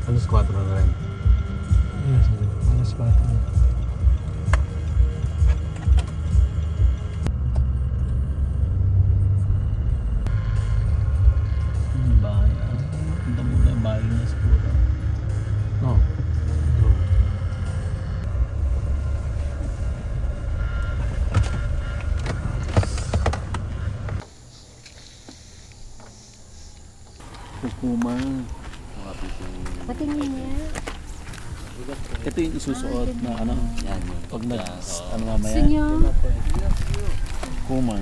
Alas 4 na rin. Yes, alas 4. Bahay. Punta muna yung bahay niya siguro. No. Kukuma. Patingin niya. Ito yung isusuot na ano. Yan. Pag ano mamaya. Gusto niyo? Kukuma.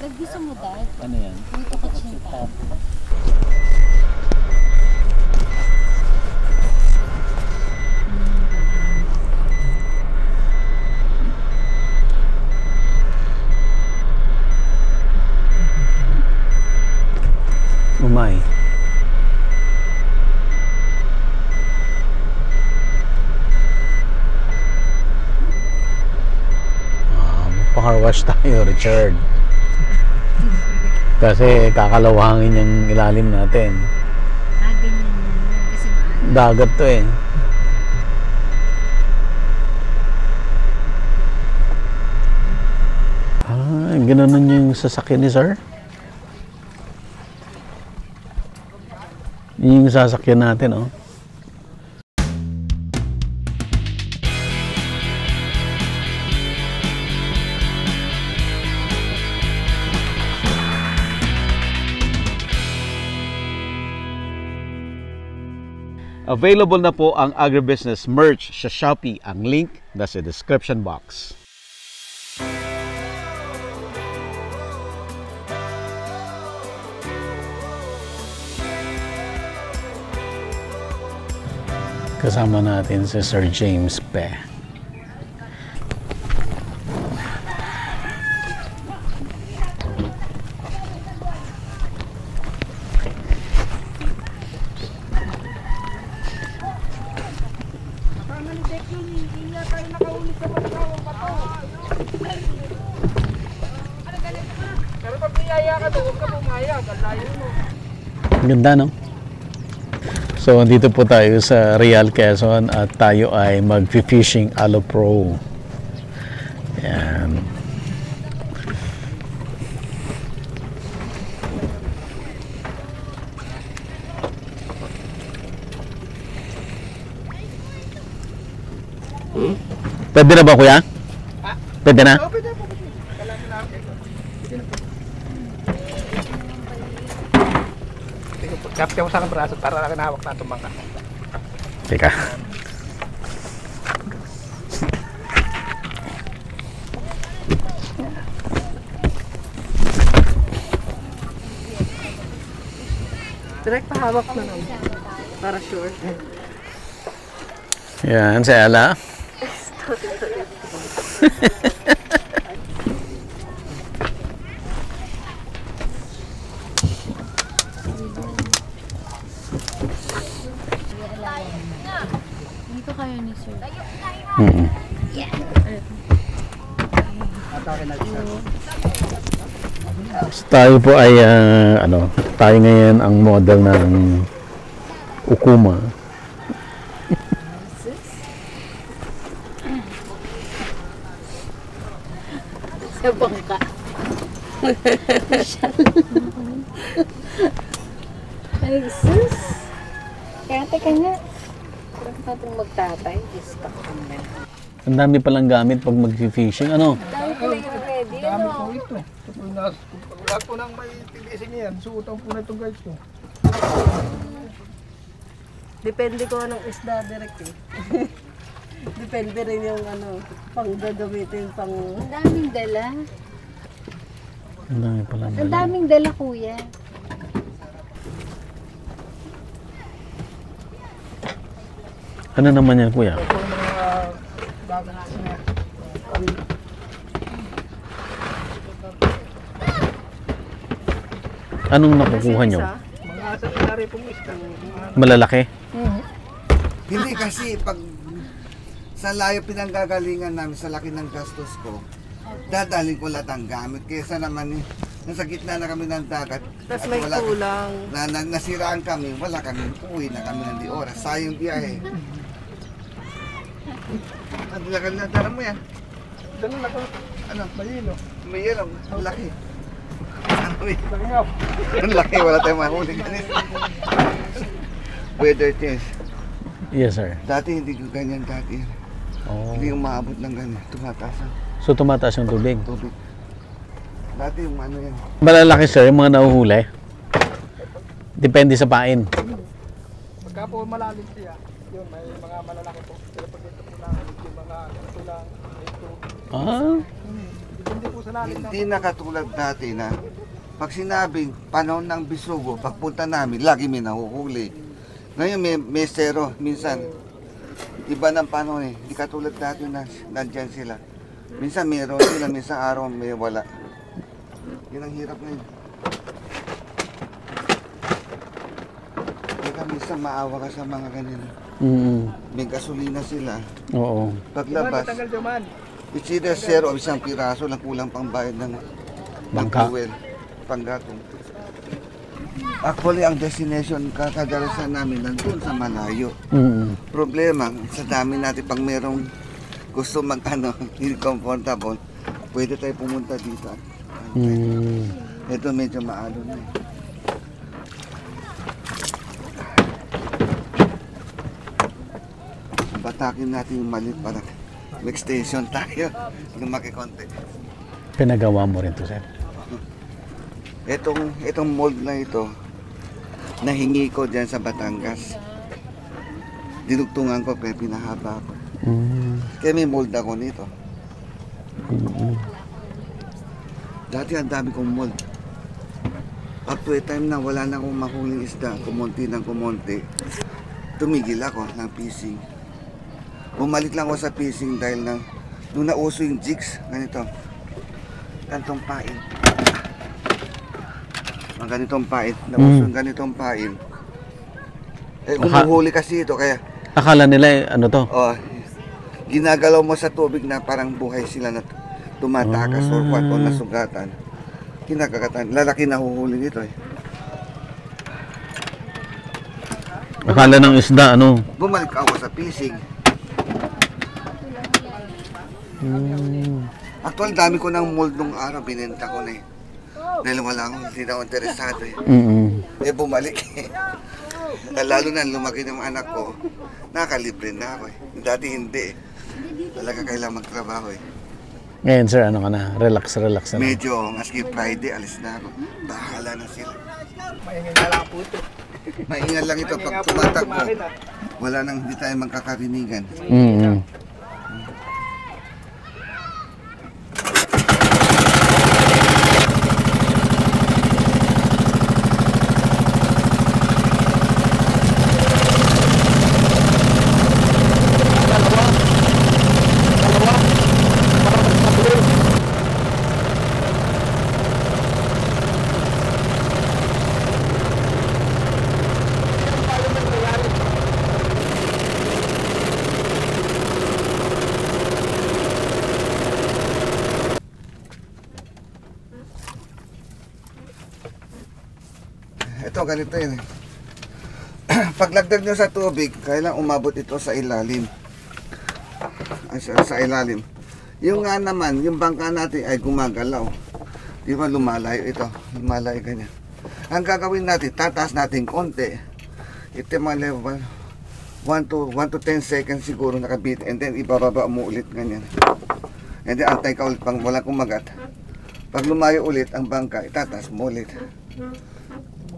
Dad, gusto mo, Dad? Ano yan? Dito ka chinta. Umay. Pang-car wash tayo, Richard. Kasi kakalawangin yung ilalim natin. Ganyan yun. Kasi maano. Dagat to eh. Ganoon yung sasakyan ni sir? Yung sasakyan natin, oh. Available na po ang agribusiness merch sa Shopee. Ang link nasa description box. Kasama natin si Sir James Pe. Ganda, no? So, dito po tayo sa Real Quezon at tayo ay mag-fishing Alupro. Yan. Pwede na ba, kuya? Pwede na? Kapit mo sa akin braso para nakinahawak na itong bangka. Teka. Direct pahawak na lang. Para sure. Yan, si Ella. Dito kayo ni sir. So, tayo po ay tayo ngayon ang model ng Ukuma. Sa bangka. Ay, sus. Kaya teka nga. Parang natin magtatay. Distak kami. Ang dami palang gamit pag mag-fishing. Ano? Dami ko yung ready. Dami po Ano? ito. Lahat po nang may tilisin niya yan. Suotan po na itong guys ko. Depende ko anong isda direct eh. Depende rin yung pang gagamitin pang... Ang daming dala. Ang dami palang Ang daming dala, kuya. Ano naman yan, kuya? Ito yung mga dagat na Anong nakukuha nyo? mga sa pinari pong isda. Malalaki? Hindi kasi pag sa layo pinanggagalingan namin sa laki ng gastos ko, dadalhin ko lahat ang gamit kaysa naman nasa gitna na kami ng dagat. Tapos at may wala- kulang. Nasiraan kami, wala kami, uwi na kami ng di oras. Sayang biyahe. Ang dala mo yan. Dala na ko. Ano? Mahilo. May yellow, ang laki. Ano eh? Langyaw. Ang laki, wala tayong mahuli. Weather change. Yes, sir. Dati hindi ko ganyan dati. Oh. Hindi umaabot ng ganyan. Tumataas ang So tumataas yung tubig. tubig. Dati yung ano yan. Malalaki, sir, yung mga nahuhuli. Depende sa pain. Pagka po malalim siya, yun, may mga malalaki po. Pero pag ito po lang, yung mga ganito lang, ito. Ah, Depende po sa lalim ng Hindi na katulad dati na pag sinabing panahon ng bisugo, pagpunta namin, lagi may nahuhuli. Ngayon may zero, minsan. Iba ng panahon eh. Hindi katulad dati na nandyan sila. Minsan meron sila, minsan araw may wala. Yun ang hirap ngayon. Kaya minsan maawa ka sa mga ganyan. May gasolina sila. oo. Paglabas, matagal duman. it's either zero o isang piraso lang kulang pang bayad ng Bangka. fuel, panggatong. Actually, ang destination kakadalasan namin nandun sa malayo. Problema, sa dami natin pag merong gusto hindi comfortable, pwede tayo pumunta dito. Ito medyo maalo na eh. Batakin natin yung maliit para mag-station tayo. Lumaki konti. Pinagawa mo rin to, sir. Itong mold na ito, nahingi ko dyan sa Batangas. Dinugtungan ko kaya pinahaba ko. Kaya may mold ako nito. Dati ang dami kong mold. Up to a time na wala na akong mahuling isda, kumonti ng kumonti. Tumigil ako ng fishing. Bumalik lang ako sa fishing dahil nung nauso yung jigs, ganito. Ganitong pain. Ang ganitong pain. Nauso yung ganitong pain. Eh, umuhuli kasi ito, kaya Akala nila, ano to? ginagalaw mo sa tubig na parang buhay sila na tumatakas or what o nasugatan. Kinakagatan. Lalaki na huhuli nito eh. Akala ng isda, ano? Bumalik ako sa fishing. Actual, dami ko ng mold nung araw, binenta ko na eh. Dahil wala akong, hindi na ako interesado eh. Eh, bumalik eh. Lalo na lumaki ng anak ko, nakalibre na ako eh. Dati hindi eh. Talaga kailangan magtrabaho eh. Ngayon, sir, ano ka na? Relax na. Medyo, maski Friday, alis na ako. Bahala na sila. Maingay na lang po ito. Maingat lang ito, pag tumatakbo, wala nang hindi tayo magkakarinigan. Ito, ganito yun eh. Paglagdag nyo sa tubig, kailangan umabot ito sa ilalim. Sa ilalim. Yung nga naman, yung bangka natin ay gumagalaw. Di ba lumalayo ito? Lumalayo ganyan. Ang gagawin natin, tataas natin konti. Ito yung mga level 1 to 10 seconds siguro nakabit, and then ibababa mo ulit ganyan. And then antay ka ulit pang walang kumagat. Pag lumayo ulit ang bangka, itataas mo ulit.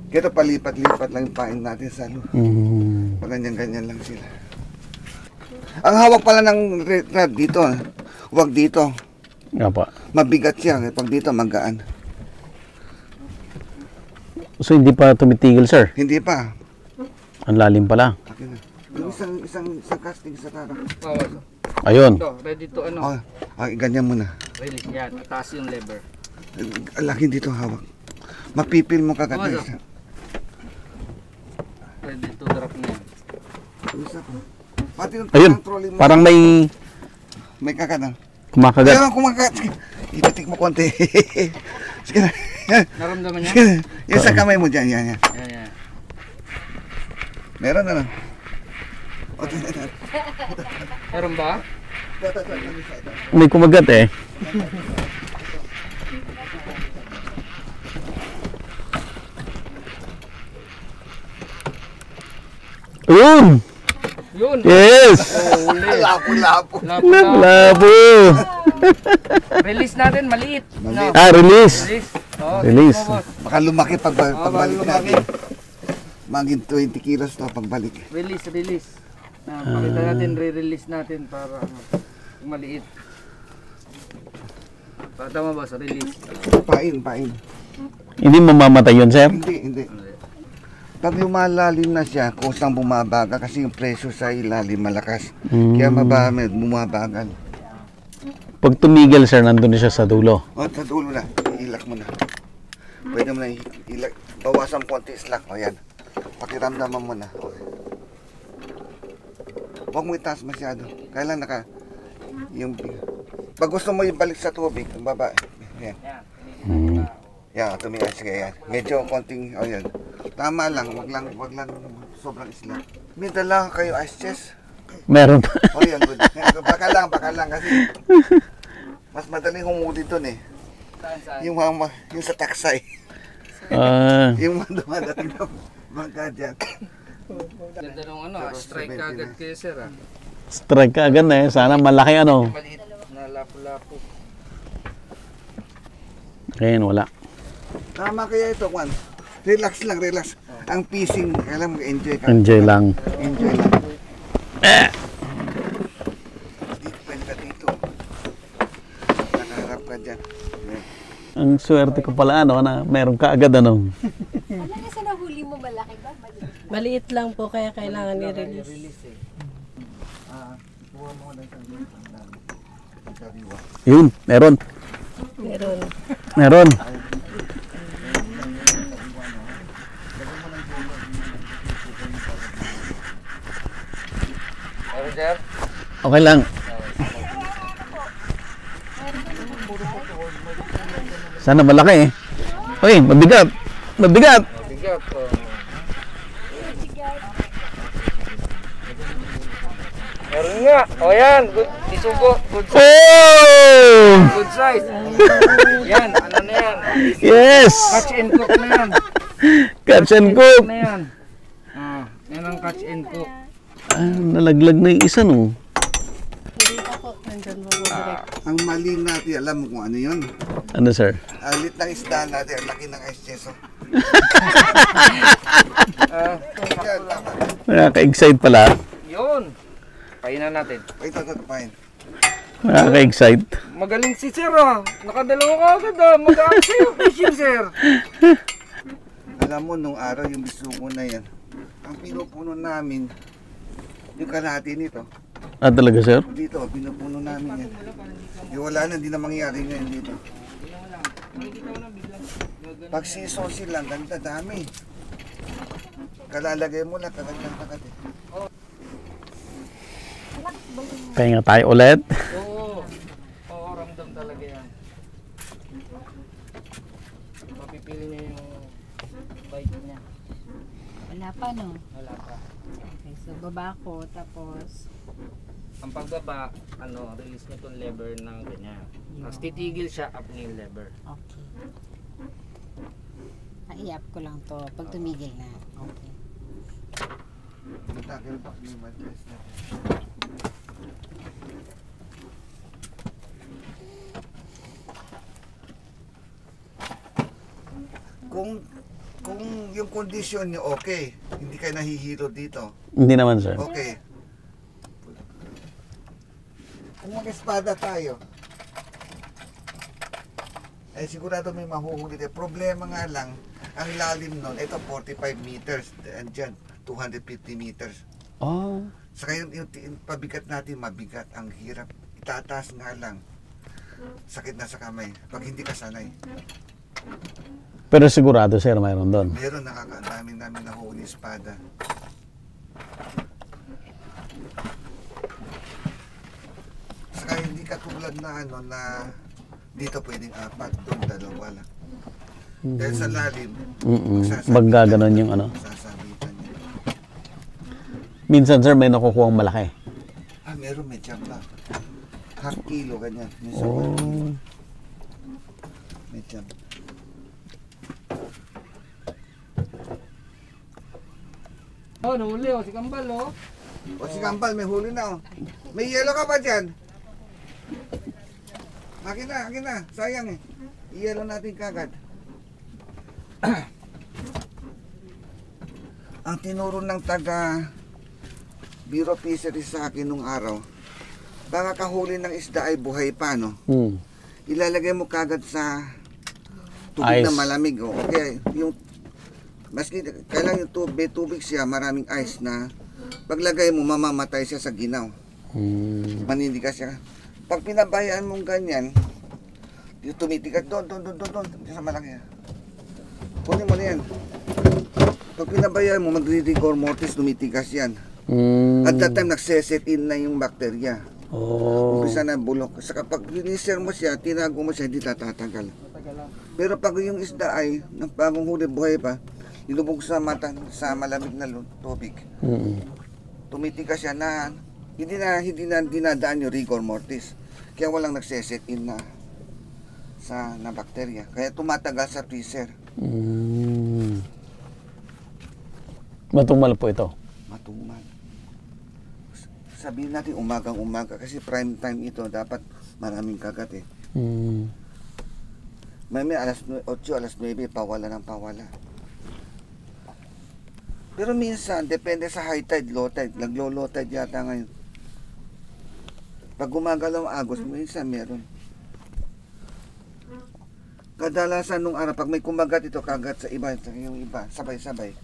Kaya palipat-lipat lang yung pain natin sa loob. Pag ganyan-ganyan lang sila. Ang hawak pala ng rod dito, huwag dito. Apa. Mabigat siya, pag dito magaan. So, hindi pa tumitigil, sir? Hindi pa. Ang lalim pala. Akin na. Yung isang casting sa tara. Ayun. Ito, ready to ano. Ganyan muna. Release yan, taas yung lever. Laki dito hawak. Mapipil mo kagad na isa. Ready to drop na yan. Isa pa. Pati yung Ayun. trolley mo. Parang may May kakanan. kumakagat. Kaya kumakagat. Sige. Ipatik mo konti. Sige na. Naramdaman niya? Yung sa kamay mo dyan, yan. Yan, yan. Meron ano? Meron ba? May kumagat eh. Ayun! Yun! Yes! Oh, uli. Lapo-lapo. Labo! Release natin, maliit. Maliit. Ah, release! Release. Oh, Release. mo, boss. Baka lumaki pagbalik baka natin. Maging 20 kilos to pagbalik. Release, release. Pakita natin, re-release natin para maliit. Tama ba sa release? Pain. Hindi mamamatay yun, sir? Hindi. Pag lumalalim na siya, kusang bumabagal kasi yung pressure sa ilalim malakas. Kaya bumabagal. Pag tumigil, sir, nandun na siya sa dulo. O, sa dulo na. Ilak mo na. Pwede mo na ilak. Bawasan konti slack. O, yan. Pakiramdaman mo na. Huwag mo itaas masyado. Kailan pag gusto mo ibalik sa tubig, ang baba. Yan. Yan, tumingin. Sige, yan. Medyo konting, yan. Tama lang, wag lang sobrang slack. May dala kayo ice chest. Meron pa. O, yan, good. Baka lang kasi mas madaling humuli doon eh. Saan? Yung sa taksay. Ah, Yung dumadating na bangka dyan. Ganda nung strike agad kayo, sir. strike ka agad na eh. Sana malaki ano. Maliit na lapo-lapo. Ngayon, wala. Tama kaya ito, Juan. Relax lang. Ang fishing, alam mo, enjoy ka. Enjoy lang. Enjoy lang. Dito, pwede ka dito. Nakaharap ka dyan. Ang swerte ko pala ano, na meron ka agad ano. Ano na sa nahuli mo, malaki ba? Maliit. Maliit lang po kaya kailangan i-release. Kuha mo lang sa kariwa. Yun, meron. Meron. Meron. Meron, sir? Okay lang. Sana malaki eh. Uy, mabigat. Bigat. Meron nga. O yan. Good. Isubo. Good size. Oh! Good size. Yan. Ano na yan? Yes! Catch and cook na yan. Catch and cook. Na yan. Yan ang catch and cook. Ah, nalaglag na yung isa no. Hindi pa po. Nandyan mo po direct. Ang mali natin, alam mo kung ano yun? Ano sir? Alit ng isda natin, ang laki ng ice chest. Yan, tama. Nakaka-excite pala. Yun. Painan natin. Ay, tatapain. Nakaka-excite. Magaling si sir Nakadalawa ka agad Mag-aak sa'yo fishing sir. Alam mo, nung araw yung bisugo na yan, ang pinupuno namin, yung kalahati nito, Ah, talaga sir? dito, pinupuno namin yan. Yung wala na, hindi na mangyari ngayon dito. Pag season sila, ganda dami. Kalalagay mo lang, kagat eh. Pahinga tayo ulit. Oo. Oo, ramdam talaga yan. Mapipili niya yung bite niya. Wala pa, no? Wala pa. Okay, so baba ko, tapos... Ang pagbaba, release niya itong lever ng ganyan. Tapos titigil siya up niya yung lever. Okay. I-up ko lang to pag tumigil na. Okay. Tackle back ni Madres na. Kung yung kondisyon niyo okay, hindi kayo nahihilo dito. Hindi naman sir. Okay. Kung mag-espada tayo, eh sigurado may mahuhuli tayo. Problema nga lang, ang lalim nun, ito 45 meters, and dyan 250 meters. Oh. Saka yung pabigat natin, mabigat, ang hirap. Itataas nga lang. Sakit na sa kamay, pag hindi ka sanay. Pero sigurado sir, mayroon doon. Meron namin nahuli espada. Saka hindi katulad na na dito pwedeng 4, doon 2 lang. Dahil sa lalim, Maggaganon yung ano. sasabitan niya. Minsan sir, may nakukuha ang malaki. Meron may tiyamba. Half kilo, ganyan. Minsan Oh. may tiyamba. Oh, nahuli oh, si Kambal oh. O si Kampal, may huli na oh. May yelo ka ba dyan? Akin na. Sayang eh. I-yelo natin kagad. Ang tinuro ng taga Bureau of Fisheries sa akin nung araw, baka kahuli ng isda ay buhay pa, no? Ilalagay mo kagad sa tubig Ice. na malamig. Oh. Okay, yung maski kailangan yung tubig siya, maraming ice na paglagay mo mamamatay siya sa ginaw. Manindigas siya. Pag pinabayaan mong ganyan, yung tumitigas doon sa malaki. Kunin mo na yan. Pag pinabayaan mo, magre-rigor mortis, tumitigas yan. At that time, nagseset in na yung bakterya. Oh. Umpisa na bulok. Sa kapag riniser mo siya, tinago mo siya, hindi tatatagal. Pero pag yung isda ay, ng bagong huli, buhay pa, ilubog sa mata, sa malamig na tubig. Tumitigas siya na, hindi na dinadaan yung rigor mortis. Kaya walang nagseset in na na bakterya. Kaya tumatagal sa freezer. Matumal po ito. Matumal. Sabihin natin umagang-umaga kasi prime time ito, dapat maraming kagat eh. May alas 8, alas 9, pawala ng pawala. Pero minsan, depende sa high tide, low tide. Naglo-low tide yata ngayon. Pag gumagalaw ang agos, minsan meron. Kadalasan nung araw, pag may kumagat ito, kagat sa iba, yung iba, sabay-sabay.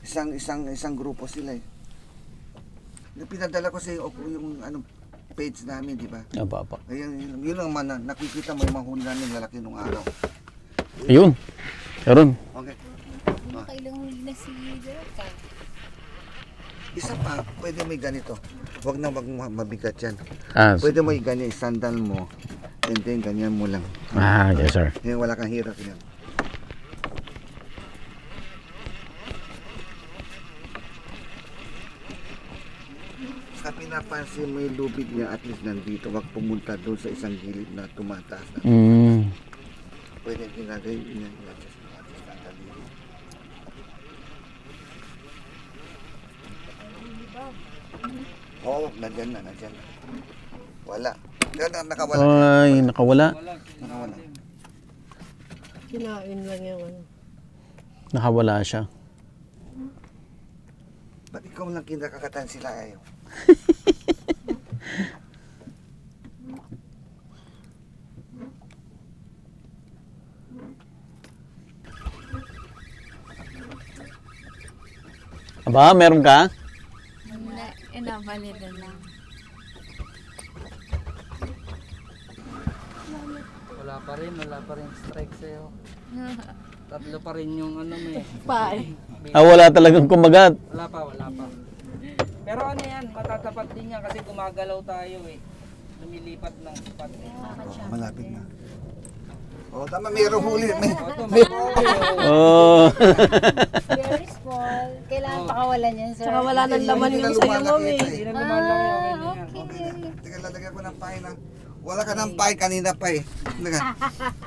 Isang grupo sila eh. Pinadala ko sa yung page namin, di ba? Apa. Ayun, yun ang nakikita mo yung mahuli namin lalaki nung araw. Ayun. Meron. Okay. Kailang huli na si Derek. Isa pa, pwede may ganito. Huwag mabigat yan. Pwede. Pwede mo ganyan, sandal mo, and then ganyan mo lang. Yes sir. Yan, wala kang hirap yan. Sa pinapansin mo yung lubid niya, at least nandito, wag pumunta doon sa isang gilid na tumataas na. Pwede ginagay niya. Oo, nandyan na. Wala. Nakawala. Ay, nakawala. Nakawala. Kinain lang yung ano. Nakawala siya. Ba't ikaw lang kinakakatan sila ayaw? Aba, meron ka? Inabalidan lang. Wala pa rin strike sa'yo. Tatlo pa rin yung ano mo eh. Pae. Wala talagang kumagat. Wala pa. Pero ano yan, matatapat din yan kasi gumagalaw tayo eh. Lumilipat ng spot eh. Malapit na. Oh, tama, mayroong huli. Oh. Very small. Kailangan pakawalan yan, sir. Tsaka wala nang laman yung sa'yo, mami. Hindi na lumalang yun. Okay. Teka, lalagyan ko ng pahay na. Wala ka ng pahay, kanina pa eh.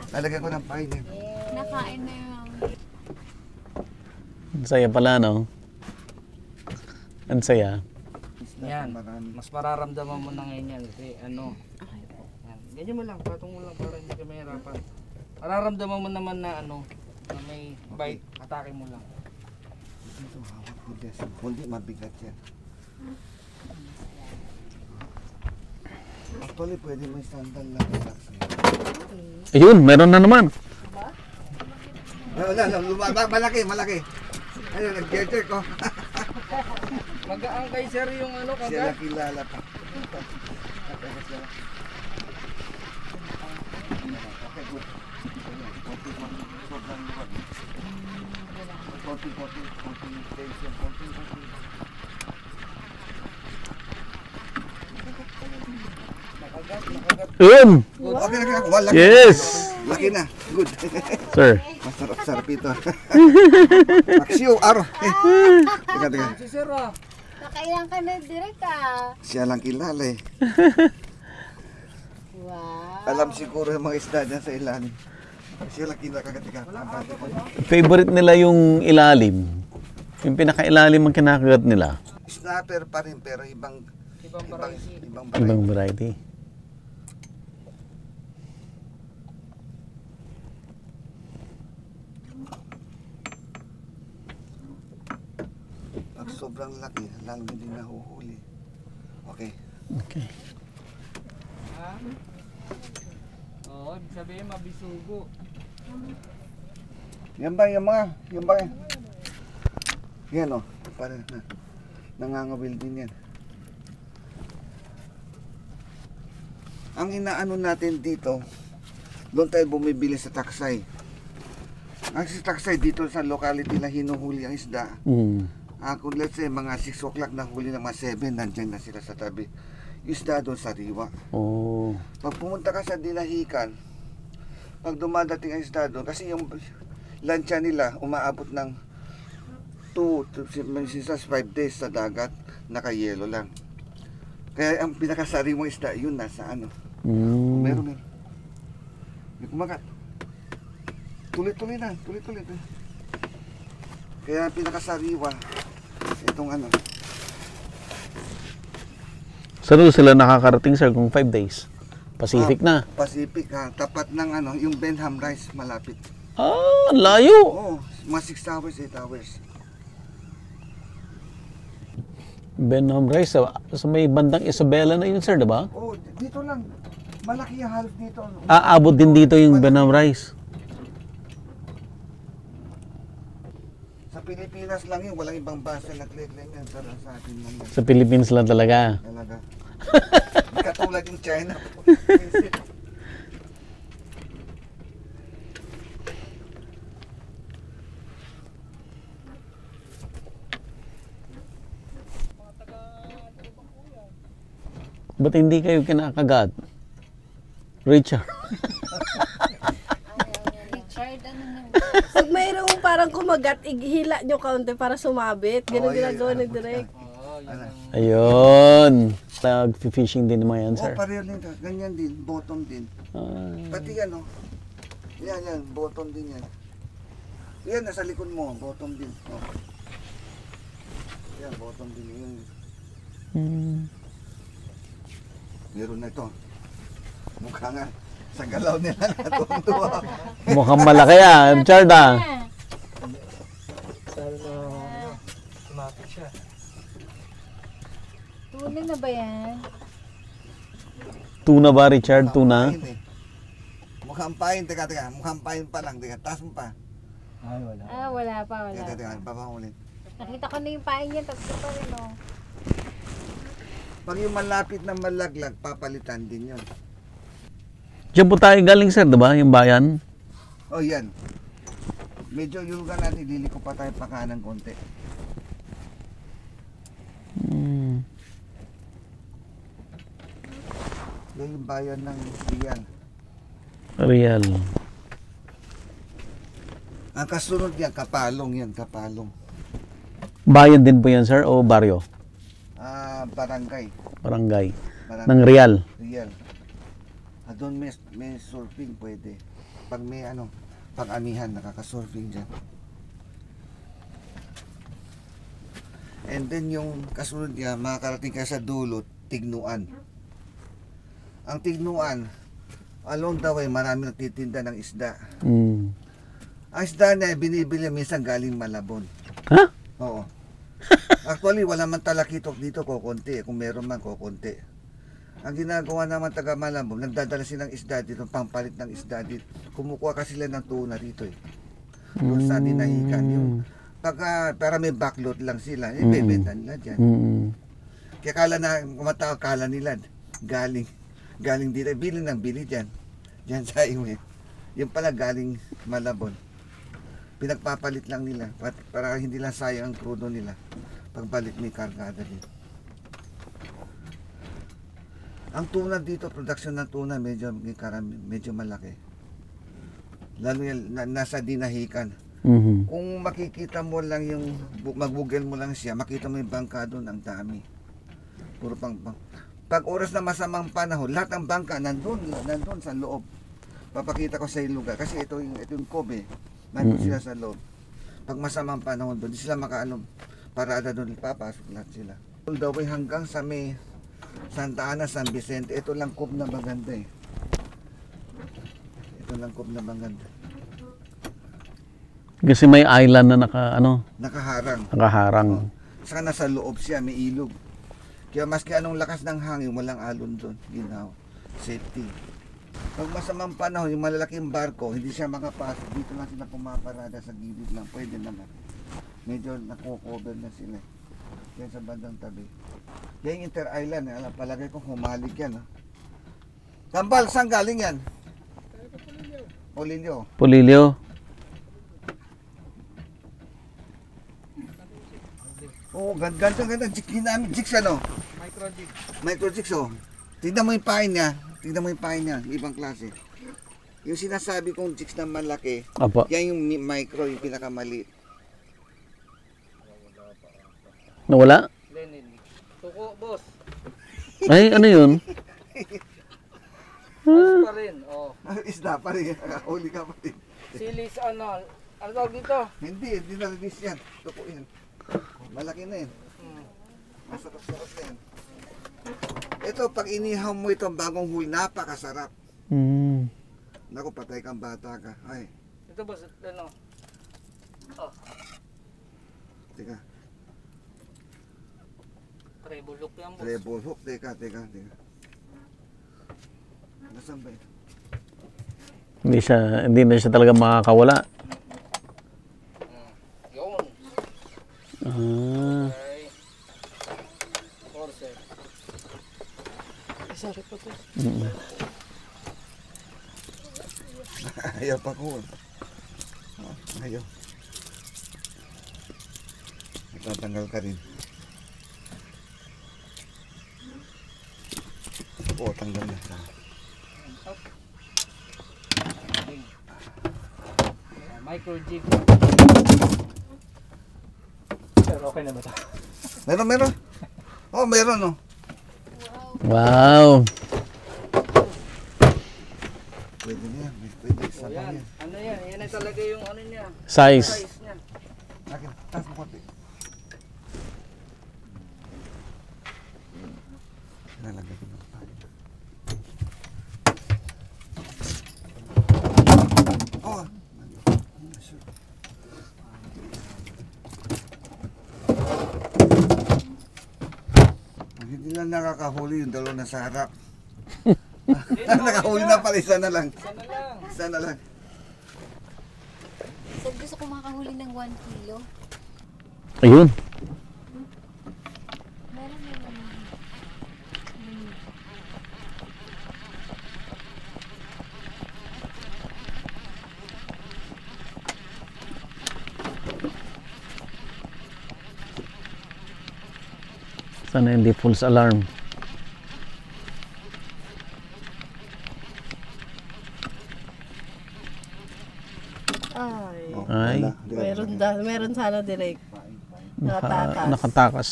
Lalagyan ko ng pahay niya. Nakain na yung Ang saya pala, no? Ang saya. Yan, mas mararamdaman mo na ngayon yan kasi ano. Yan. Ganyan mo lang, patong mo lang para hindi ka mahirapan. Mararamdaman mo naman na ano, na may bite, atake mo lang. Ito, hawak ko dyan. Hindi, mabigat yan. Actually, pwede may sandal lang. Ayun, meron na naman. Wala, malaki. Ayun, nag-getter ko. Magaang kay sir yung ano, Sila kagat. kilala pa. Okay, good. Nakagat. Ayun. Okay, wala. Yes. Laki Okay na. Good. Sir. Masarap-sarap ito. Aksyo, aro. Teka. Si Sir ah. Nakailang ka na direct ah. Siya lang kilala eh. Wow. Alam siguro yung mga isda dyan sa ilalim. Siya lang kilala kagatika. Favorite nila yung ilalim. Yung pinakailalim ang kinakagat nila. Snapper pa rin pero ibang variety. Ibang variety. Pag sobrang laki, lang hindi nahuhuli. Okay. Okay. Ha? Oo, ibig sabihin mabisugo. Yan ba yung mga? Yan ba yan? Yan o. Parang nangangawil din yan. Ang inaano natin dito, doon tayo bumibili sa taksay. Ang sa taksay dito sa locality na hinuhuli ang isda. Kung let's say mga 6 o'clock na huli ng mga 7, nandiyan na sila sa tabi. Isda doon sa riwa. Oh. Pag pumunta ka sa Dinahican, pag dumadating ang isda doon, kasi yung lansya nila umaabot ng 2 to 5 days sa dagat, naka-yelo lang. Kaya ang pinakasari mo isda, yun nasa ano. Meron. May kumagat. Tuloy-tuloy na, tuloy-tuloy. Kaya pinakasariwa, itong ano. Saan sila nakakarating, sir, kung 5 days? Pacific na. Pacific ha, tapat ng ano, yung Benham Rice malapit. Ah, layo. Oo, mga 6 hours, 8 hours. Benham Rice, sa may bandang Isabela na yun, sir, diba? Oo, dito lang. Malaki yung half dito. Aabot din dito yung Benham Rice. Sa Pilipinas lang yun, walang ibang basa nag-leg-leg yan. Pero sa atin lang yan. Sa Philippines lang talaga. Talaga. Hindi katulad yung China. Ba't hindi kayo kinakagat? Richard. Richard, ano na? Pag mayroong parang kumagat, ihila nyo kaunti para sumabit. Ganun Oo, ginagawa yeah, ni Direk. Oo, yun ang... Ayun. Nag-fishing din naman yan, sir. Oh, pareho din. Ganyan din, bottom din. Ah, Pati yan, oh. Yan, bottom din yan. Yan, nasa likod mo, bottom din. Oh. Yan, bottom din yun. Meron na ito. Mukha nga, sa galaw nila natutuwa. mukhang malaki yan, Richard, ah. Sana na sumapit siya. Tunay na ba yan? Tuna ba, Richard? Tuna? Pain, eh. Mukhang pain, teka. Mukhang pain pa lang, teka. Taas mo pa. Ay, wala. Ah, wala pa. Teka, papahulin. Nakita ko na yung pain niya, tapos pa rin oh. Pag yung malapit na malaglag, papalitan din yun. Diyan po tayo galing, sir, diba? Yung bayan. Oh, yan. Medyo yung natin, liliko pa tayo pa kanan konti. Yan yung bayan ng Rial. Real. Ang kasunod yan, Kapalong yan, Kapalong. Bayan din po yan, sir, o baryo? Barangay. Barangay. Ng Real. Rial. Doon may surfing pwede. Pag may ano, pang-amihan, nakaka-surfing dyan. And then yung kasunod niya, makakarating ka sa dulo, Tignuan. Ang Tignuan, along the way, marami nagtitinda ng isda. Ang isda na binibili minsan galing Malabon. Ha? Oo. Actually, wala man talakitok dito, kukunti. Kung meron man, kukunti. Ang ginagawa naman taga Malabon, nagdadala silang isda dito, pampalit ng isda dito. Kumukuha kasi sila ng tuna dito eh. Doon sa Dinahican. Yung, para may backlot lang sila, bebenta nila dyan. Kaya kala nila, galing dito, bili ng bili dyan. Dyan sa iwi. Yung pala galing Malabon. Pinagpapalit lang nila para hindi lang sayang ang krudo nila pagbalik may kargada dito. Ang tuna dito, production ng tuna medyo malaki. Lalo yan, nasa dinahikan. Mhm. Kung makikita mo lang yung, mag-google mo lang siya, makita mo yung bangka doon, ang dami. Puro pang. Pag oras na masamang panahon, lahat ng bangka nandun sa loob. Papakita ko sa yung lugar, kasi ito yung Kobe, nandun sila sa loob. Pag masamang panahon doon, di sila makaalam, parada doon, papasok lahat sila. All the way hanggang sa may Santa Ana, San Vicente, ito lang Cove na maganda eh. Ito lang Cove na maganda. Kasi may island na Nakaharang. nakaharang. Saka nasa loob siya, may ilog. Kaya maski anong lakas ng hangin, walang alon doon. Ginaw. Safety. Pag masamang panahon, yung malalaking barko, hindi siya makapasok. Dito lang sila pumaparada sa gilid lang. Pwede naman. Medyo nakocover na sila. Yan sa bandang tabi. Yan yung inter-island. Alam, palagay ko humalik yan. Kambal, saan galing yan? Polilio. Polilio. Oo, ganda. Jigs namin. Jigs ano? Micro jigs oh. Tignan mo yung pain niya. Ibang klase. Yung sinasabi kong jigs na malaki, Apo. yan yung micro, yung pinakamaliit. Nawala? Lenin. Tuko, boss. Ay, ano yun? Boss pa rin. Oh. Isda pa rin. Huli ka pa rin. Silis ano tawag dito? Hindi na-release yan. Tuko yan. Malaki na yan. Masarap-sarap na yan. Ito, pag inihaw mo ito bagong huli, napakasarap. Mm. Naku, patay kang bata ka. Ay, Ito boss, ano? Oh, teka. treble hook yan boss. Treble hook. Teka. Nasaan ba ito? Hindi na siya talaga makakawala. Yun. Ah. Okay. Force. Sorry po to. Ayaw pa ko. Ayaw. Tatanggal ka rin. Oo, tanggal na. Micro jig. Pero okay na ba ito? Meron. Oh, meron oh. Wow. Pwede na yan. Pwede. So Sabang yan. yan. Ano yan? Yan ay talaga yung ano niya. Size. Size niya. Akin, taas mo konti. Lalagay ko ng pain. Oh! Hindi lang nakakahuli yung dalawa na sa harap. Nakahuli na pala, isa na lang. Isa na lang. So, gusto ko makahuli ng 1 kilo. Ayun. Meron. Sana hindi false alarm. Ay. Ay. Meron sana direct. Nakatakas. Nakatakas.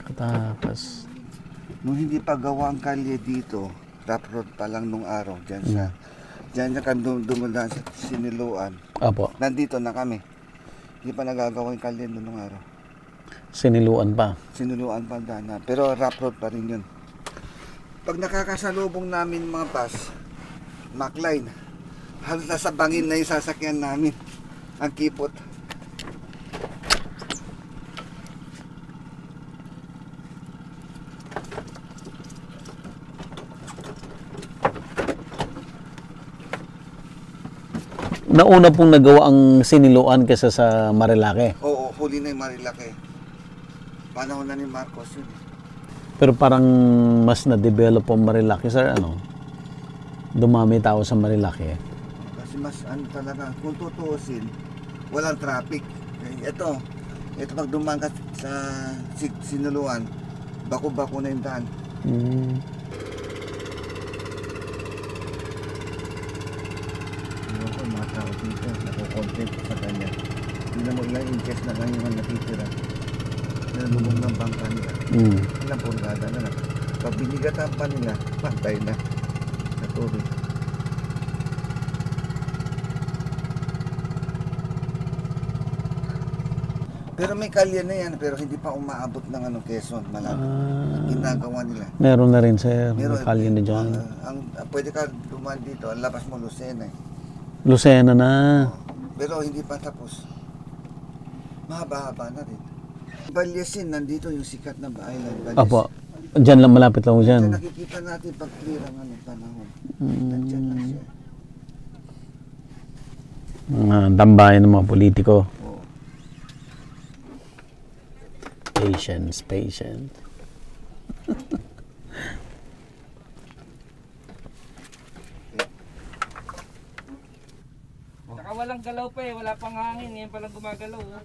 Nakatakas. Nung hindi pa gawa ang kalye dito, rough road pa lang nung araw, dyan sa dumudaan sa Siniluan. Apo. Nandito na kami. Hindi pa nagagawa yung kalye nung araw. Siniluan pa. Siniluan pa dana, pero rough road pa rin yun. Pag nakakasalubong namin mga bus, Macline, halos nasa bangin na yung sasakyan namin. Ang kipot. Nauna pong nagawa ang Siniluan kaysa sa Marilake. Oo, huli na yung Marilake. Panahon na ni Marcos yun. Pero parang mas na-develop ang Marilake, sir, ano? Dumami tao sa Marilake. Kasi mas ano talaga, kung tutuusin, walang traffic. Ito pag dumaan ka sa Siniluan, bako-bako na yung daan. Mm. Ewan ko, mga tao dito, nakukontent sa kanya. Tingnan mo ilang inches na lang yung natitira. Nalubog ng bangka nila. Ilang pulgada na lang. Pag binigatan pa nila, pantay na. Natulog. Pero may kalye na yan, pero hindi pa umaabot ng Quezon, malapit. Ginagawa nila. Meron na rin, sir. Meron, May kalye na dyan. Pwede ka dumaan dito, ang labas mo Lucena eh. Lucena na. Pero hindi pa tapos. Mahaba-haba na rin. Balyesin, nandito yung sikat na island. Balyesin. Apo. Dyan lang, malapit lang Diyan dyan. nakikita natin pag clear ang panahon. Nandiyan na siya. Mga dambayan ng mga politiko. Oo. Patience, patient. Saka walang galaw pa eh, wala pang hangin, ngayon palang gumagalaw. Oh.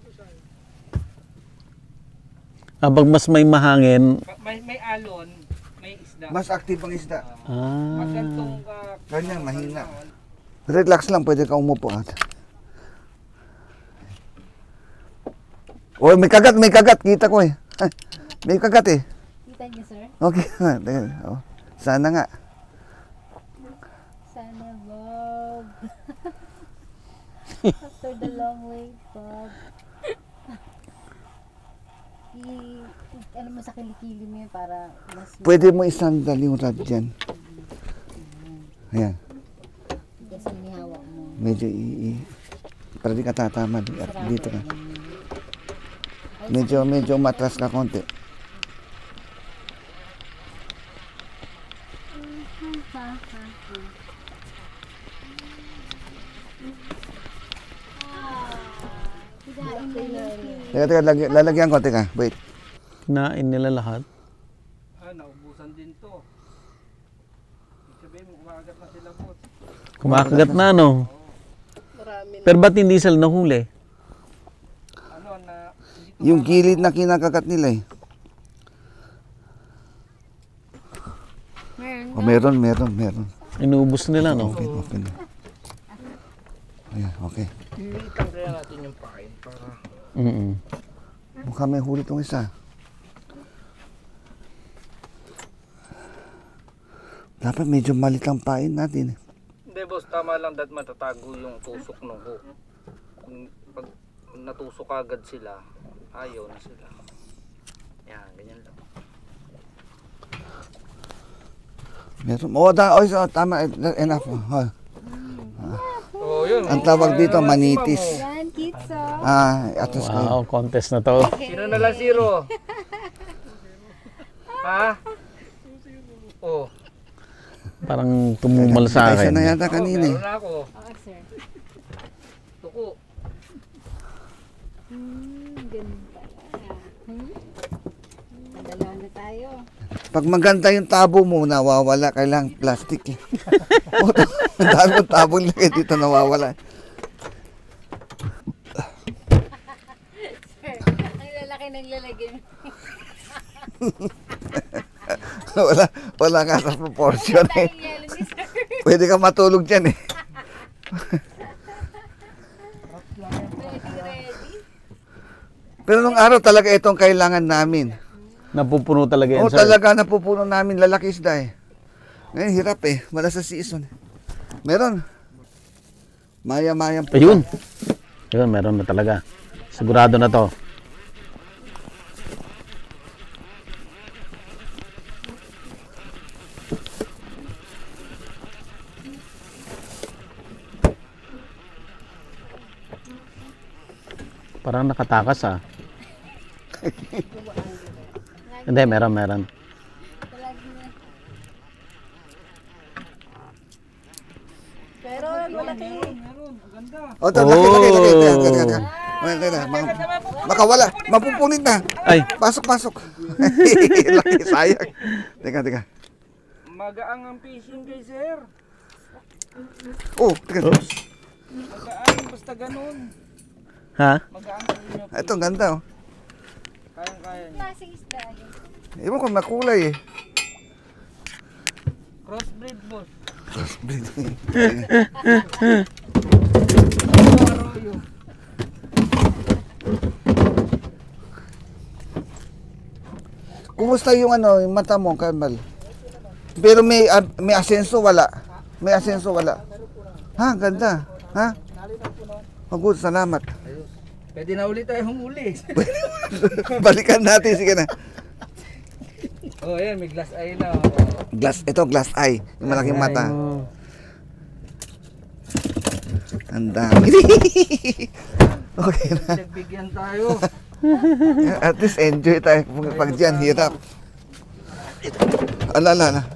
Pag mas may mahangin, May alon, may isda. Mas active ang isda. Pag gantong Ganyan, mahina. Relax lang, pwede ka umupo. Oh, may kagat. Kita ko eh. Ay, may kagat eh. Kita niyo, sir? Okay. Oh, sana nga. Sana, Bob. After the long wait, Bob. Ano mo sa kilikili mo yun para mas... Pwede mo isandal yung rod dyan. Ayan. Kasi nihawak mo. Medyo para di ka tatama dito ka. Medyo matras ka konti. Teka, lalagyan ko, teka, wait. kinain nila lahat. naubusan din to. Ibig sabihin, kumakagat na sila po. Kumakagat na, no? Pero ba't hindi sila nahuli? Yung gilid na kinakagat nila eh. Meron. Inubos nila, no? Okay na. Ayan, okay. Ilitan kaya natin yung pain para... Mukhang may huli tong isa. Dapat medyo malit ang pain natin. Hindi boss, tama lang dat matatago yung tusok ng hook. Kung pag natusok agad sila, ayaw na sila. Yan, ganyan lang. Meron. Tama. Enough. Oh, yun. Ang tawag dito, manitis. Yan, kitso. Atas kayo. Wow, contest na to. Sino na lang zero? Ha? Oh. Parang tumumal sa Isa akin. na yata kanina eh. Meron na ako. Okay, sir. Tuko. Ganun pala. Madalaw na tayo. Pag maganda yung tabo mo, nawawala. Kailangan plastic eh. Ang dami ng tabo lagay dito, nawawala. Sir, ang lalaki ng lalagyan. wala ka sa proportion eh. Yelo ni sir. Pwede ka matulog dyan eh. Ready. Pero nung araw talaga itong kailangan namin. Napupuno talaga yan, Oo, sir. talaga napupuno namin lalaki isda eh. Ngayon hirap eh, wala sa season. Meron. Maya-mayang po. Ayun. Ayun, meron na talaga. Sigurado na to. Parang nakatakas ah. Hindi, meron. Pero malaki. O, laki. Makawala, mapupunit na. Ay, Pasok. Laki, sayang. Teka. Magaang ang fishing kay sir. Oh, teka. Magaan, basta ganun. ha? Magaan sa inyo. Ito, ang ganda oh. Kayang-kaya niyo. Klaseng isda yun. Ewan ko, makulay eh. Crossbreed boss. Crossbreed. tayo. Kumusta yung ano, yung mata mo, Kamal? Pero may asenso wala. May asenso wala. Ha, ganda. Ha? Oh, good, salamat. Ayos. Pwede na ulit tayo humuli. Balikan natin, sige na. Oh, ayan, may glass eye na. Glass eye, yung malaking mata. Ang dami. Okay na. Nagbigyan tayo. At least enjoy tayo pag dyan, hirap. Ala.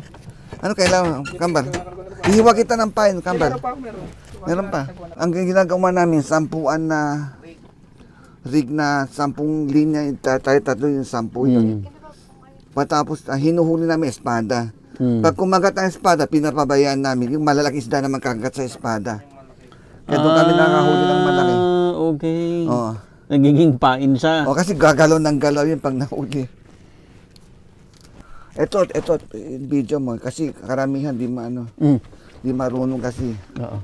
Ano kailangan, Kambar? Ihiwa kita ng pain, Kambar. Meron pa. Ang ginagawa namin, 10 na rig na 10 linya, tayo tatlo yung 10 yun. Patapos, hinuhuli namin espada. Pag kumagat ang espada, pinapabayaan namin yung malalaking isda na magkagat sa espada. Kaya doon kami nakahuli ng malaki. Okay. Oo. Nagiging pain siya. O kasi gagalaw ng galaw yun pag nahuli. Ito, video mo. Kasi karamihan di marunong kasi. Oo.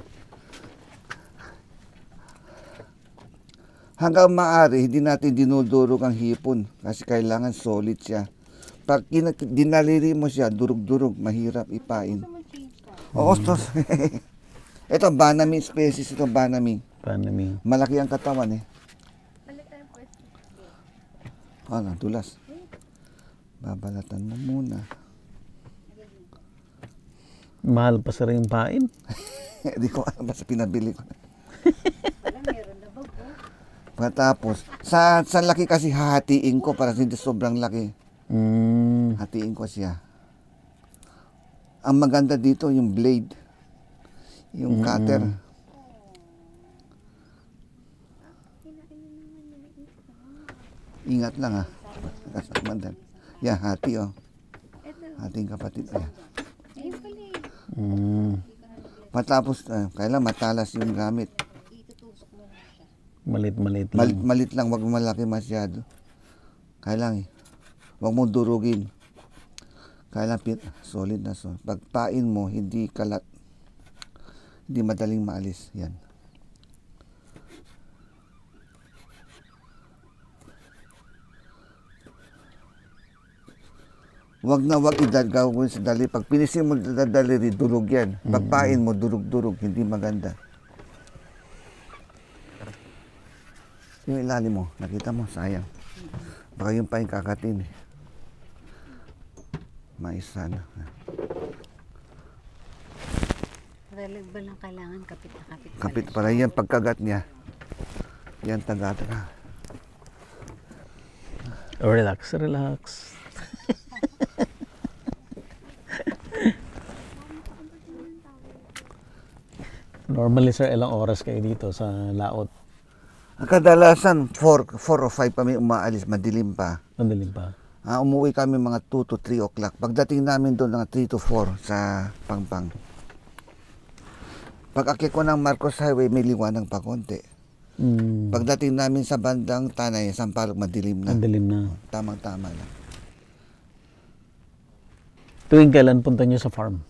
Hanggang maaari, hindi natin dinudurog ang hipon. Kasi kailangan solid siya. Pag dinaliri mo siya, durug-durug, mahirap ipain. Oo, ito, banami species ito, banami. Panami. Malaki ang katawan eh. Ano, dulas. Babalatan mo muna. Mahal pa sa rin yung pain. Hindi ko alam, basta pinabili ko. Patapos, sa laki kasi hahatiin ko para hindi sobrang laki. Hatiin ko siya. Ang maganda dito yung blade. Yung cutter. Ingat lang ha. Kasamadan. Yan, hati oh. Hating kapatid. Yan. Matapos, kailan matalas yung gamit. Malit-malit lang. Malit lang, wag malaki masyado. Kailang wag mo durugin. Kailang solid na solid. Pagpain mo, hindi kalat. Hindi madaling maalis. Yan. Wag na wag idagawin sa dali. Pag pinisin mo sa daliri, durog yan. Pagpain mo, durug-durug. Hindi maganda. Yung ilalim mo, nakita mo, sayang. Baka yung paing kakatin eh. Maisa na. Talagang ba lang kailangan kapit na kapit? Kapit para yan pagkagat niya. Yan tagat ka. Relax, relax. Normally sir, ilang oras kayo dito sa laot? Ang kadalasan, 4 or 5 kami umaalis, madilim pa. Madaling pa. Umuwi kami mga 2 to 3 o'clock. Pagdating namin doon, mga 3 to 4 sa Pangpang. Pag akit ko ng Marcos Highway, may liwanag pa konti. Pagdating namin sa bandang Tanay, Sampaloc, madilim na. Madilim na. Tamang-tama lang. Tuwing kailan punta nyo sa farm?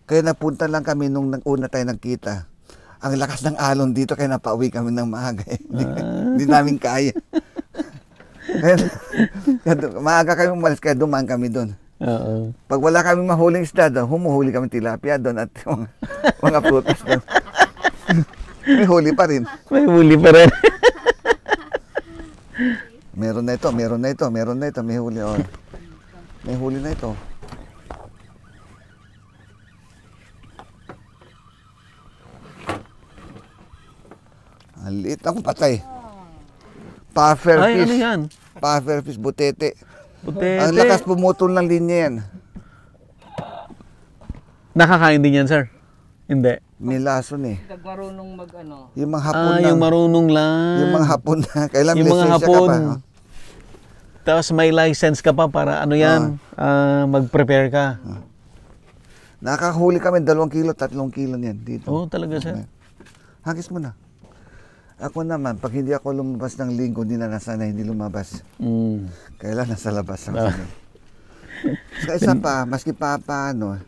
Kaya napunta lang kami nung una tayo nagkita. Ang lakas ng alon dito, kaya napauwi kami ng maaga. Hindi namin kaya. Maaga kami umalis, kaya dumaan kami doon. Oo. Pag wala kami mahuling isda doon, humuhuli kami tilapia doon at mga prutas doon. May huli pa rin. May huli pa rin. Meron na ito, may huli. Oh. May huli na ito. Ang liit ako patay. Puffer Ay, fish. ano yan? Puffer fish, butete. Butete. Ang lakas pumutol ng linya yan. Nakakain din yan, sir? Hindi. May lason eh. Pag marunong mag ano. Yung mga hapon lang. Yung marunong lang. Yung mga hapon na. Kailan Yung mga lisensya ka hapon. pa. Tapos may license ka pa para ano yan, mag-prepare ka. Nakakahuli kami 2 kilo, 3 kilo niyan dito. Oo, talaga, sir. Hagis mo na. Ako naman, pag hindi ako lumabas ng linggo, hindi na nasana, hindi lumabas. Kailan nasa labas ako. Sa isa pa, maski pa paano,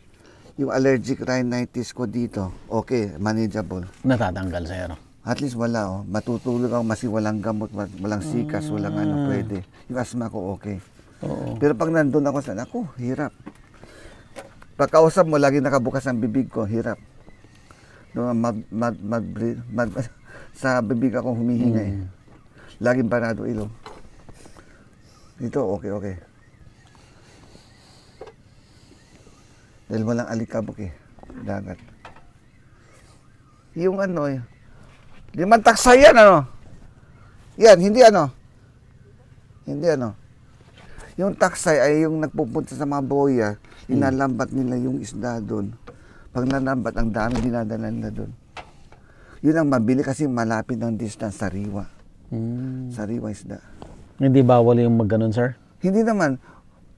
yung allergic rhinitis ko dito, okay, manageable. Natatanggal, sir. At least wala, oh. Matutulog ako, masi walang gamot, walang sikas, walang ano, pwede. Yung asthma ko, okay. Oo. Pero pag nandun ako sa, ako, hirap. Pagkausap mo, lagi nakabukas ang bibig ko, hirap. Sa bibig ako humihinga eh. Laging parado ilong. Ito, okay. Dahil walang alikabok eh, dagat. Yung ano eh, di man taksay yan ano. Yan, hindi ano. Yung taksay ay yung nagpupunta sa mga boya, inalambat nila yung isda doon. Pag nalambat, ang dami dinadala nila doon. Yun ang mabili kasi malapit ng distance sa Riwa. Sariwa isda. Hindi bawal yung magganon, sir? Hindi naman.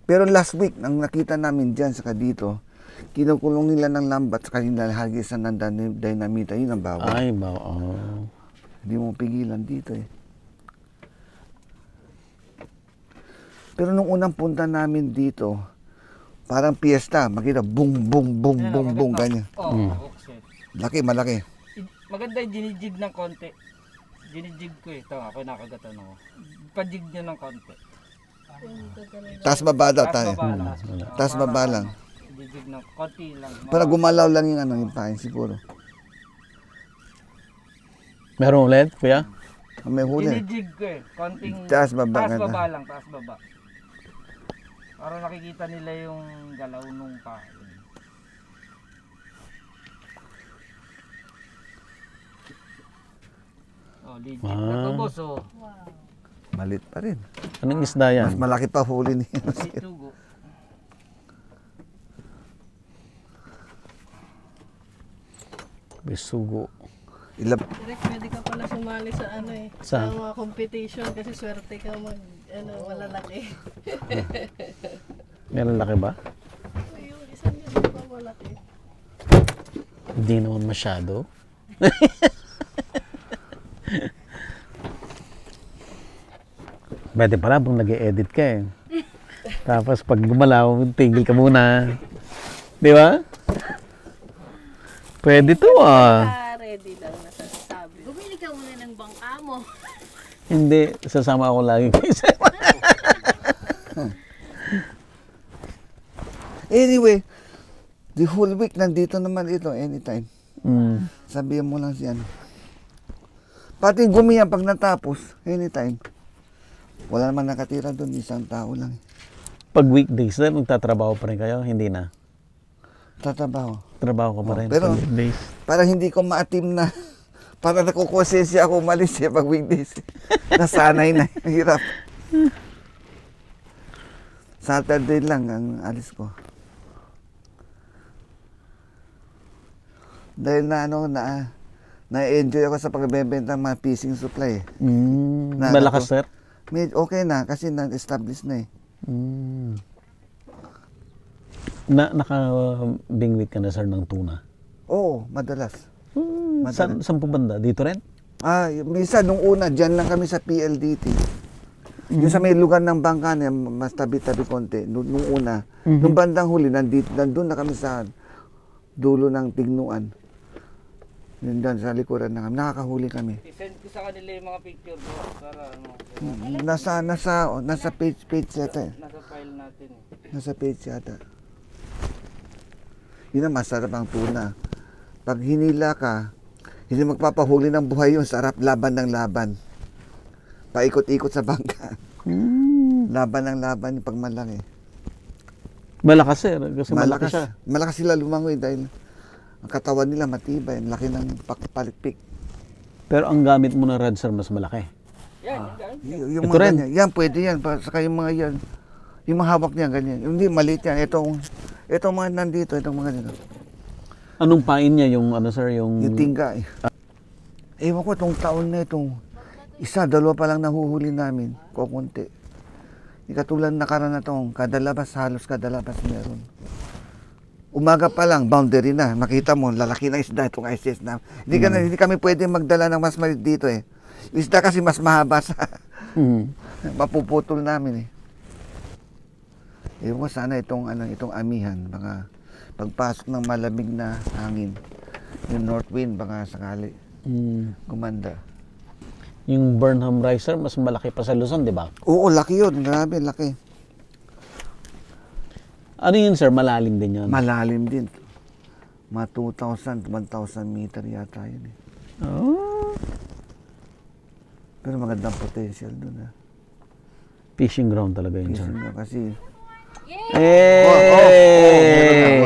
Pero last week, ang nakita namin dyan sa dito, kinukulong nila ng lambat sa kanila hagisan ng dynamita. Yun ang bawal. Ay, bawal. Hindi mo pigilan dito eh. Pero nung unang punta namin dito, parang piyesta. Makita, boom, boom, boom, boom, boom, ganyan. Okay. Laki, malaki. Maganda yung dinijig ng konti. Dinijig ko eh. Ito, ako nakagatan ako. Pajig niya ng konti. Taas baba daw tayo. Taas baba lang. Taas baba lang. Dinijig ng konti lang. Para gumalaw lang yung ano, yung pain siguro. Meron ulit, kuya? May huli. Dinijig ko eh. Konting Taas baba. taas baba lang. Taas baba. Para nakikita nila yung galaw nung pain. Oh, legit na to, boss, oh. Malit pa rin. Anong isda yan? Mas malaki pa huli niya. Itugo. Bisugo. Direk, pwede ka pala sumali sa ano eh. Sa? Sa mga competition kasi swerte ka mag, ano, malalaki. Meron laki ba? Yung isang yun pa malaki. Hindi naman masyado. Pwede pala pag nag-e-edit ka eh. Tapos pag gumalaw, tigil ka muna. Di ba? Pwede to ah. Ready lang nasasabi. Bumili ka muna ng bangka mo. Hindi, sasama ako lagi kaysa. Anyway, the whole week nandito naman ito anytime. Sabihan mo lang siya. Pati gumiyan pag natapos, anytime. Wala naman nakatira doon, isang tao lang. Pag weekdays na, magtatrabaho pa rin kayo? Hindi na. Tatrabaho. Trabaho ka pa rin pero- sa weekdays. Para hindi ko maatim na, para nakukonsensya ako umalis siya pag weekdays. Nasanay na, hirap. Saturday lang ang alis ko. Dahil na-enjoy ako sa pagbebenta ng mga fishing supply. Malakas, sir? Okay na, kasi na-establish na eh. Naka-bingwit ka na, sir, ng tuna? Oo, madalas. Saan po banda? Dito rin? Minsan, nung una, dyan lang kami sa PLDT. Yung sa may lugar ng bangka niya, mas tabi-tabi konti. Nung una, nung bandang huli, nandun na kami sa dulo ng Tignuan. Yun doon, sa likuran na kami. Nakakahuli kami. I-send ko sa kanila yung mga picture ko para ano. Nasa page yata eh. Nasa file natin eh. Nasa page yata. Yun ang masarap ang tuna. Pag hinila ka, hindi magpapahuli ng buhay yun. Sarap, laban ng laban. Paikot-ikot sa bangka. Laban ng laban pag malaki. Malakas, sir. Kasi malaki siya. Malakas sila lumangoy dahil ang katawan nila matibay. Ang laki ng palikpik. Pero ang gamit mo na rod, sir, mas malaki. Yan, yan. Yung Ito mga rin. ganyan. Yan, pwede yan. Saka yung mga yan. Yung mga hawak niya, ganyan. Hindi, maliit yan. Itong mga nandito, itong mga dito. Anong pain niya yung, ano, sir, yung... Yung tingga eh. Ewan ko, itong taon na itong isa, dalawa pa lang nahuhuli namin. Kukunti. Ikatulad na karan na itong kadalabas, halos kadalabas meron. Umaga pa lang, boundary na. Makita mo, lalaki na isda itong ICS na. Hindi kami pwede magdala ng mas maliit dito eh. Isda kasi mas mahaba sa mapuputol namin eh. Ewan ko sana itong amihan, baka Pagpasok ng malamig na hangin, yung north wind, baka sakali gumanda. Yung Burnham Riser, mas malaki pa sa Luzon, di ba? Oo, laki yun. Grabe, laki. Ano yun, sir? Malalim din yun? Malalim din. Mga 2,000, 1,000 meter yata yun eh. Oh. Pero magandang potential dun ha. Fishing ground talaga yun, sir. Kasi nga kasi... Hey!